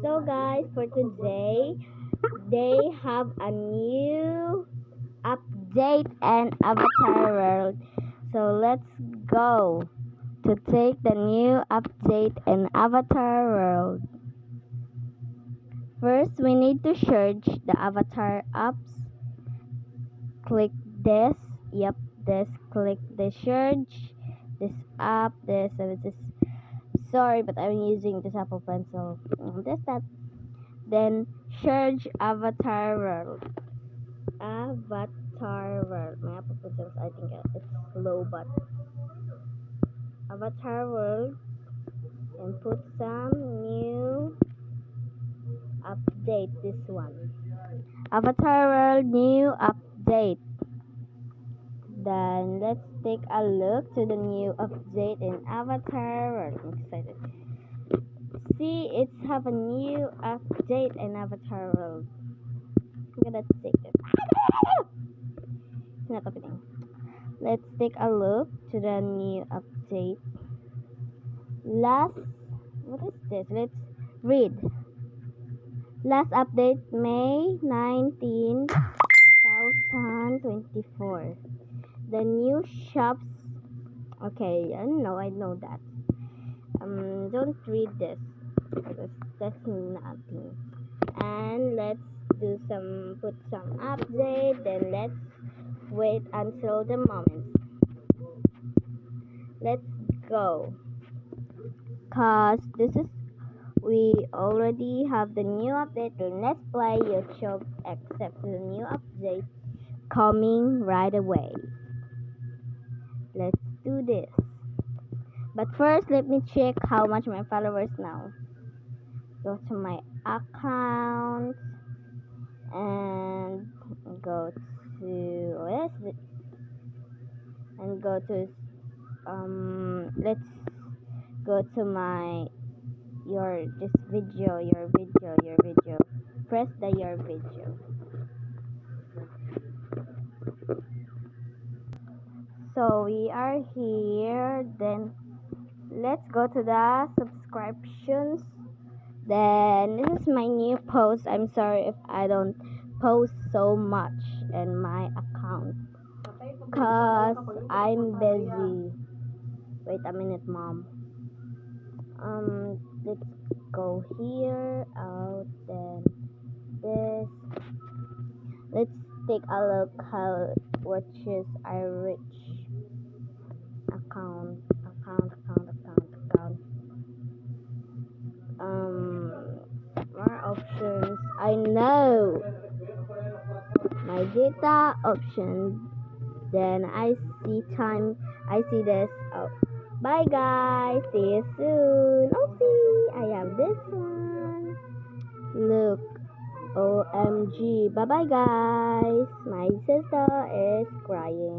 So guys, for today, they have a new update and avatar world. So let's go to take the new update and avatar world. First, we need to search the avatar apps. Click this. Yep, this. Click the search. This app. This. Sorry, but I'm using this Apple Pencil. This that. Then search avatar world. Avatar world. My Apple Pencil, I think it's slow, but avatar world, and put some new update. This one. Avatar world new update. Then let's take a look to the new update in Avatar world. I'm excited. See, it's have a new update in Avatar world. I'm gonna take it. It's not opening. Let's take a look to the new update. What is this? Let's read. Last update, May 19, 2024. The new shops. Okay, I know that. Don't read this because that's nothing. And let's put some update. Then let's wait until the moment. Let's go. Cause we already have the new update. Let's play YouTube, except the new update coming right away. Let's do this. But first, let me check how much my followers now. Go to my account and go to let's go to my your video. Press the your video. So we are here. Then let's go to the subscriptions. Then this is my new post. I'm sorry if I don't post so much in my account cause I'm busy. Wait a minute, mom. Let's go here, out, then this. Let's take a look how which is I reach account. More options. I know my data option. Then I see time. I see this. Oh, bye guys. See you soon. Oopsie, I have this one. Look. OMG. Bye bye guys. My sister is crying.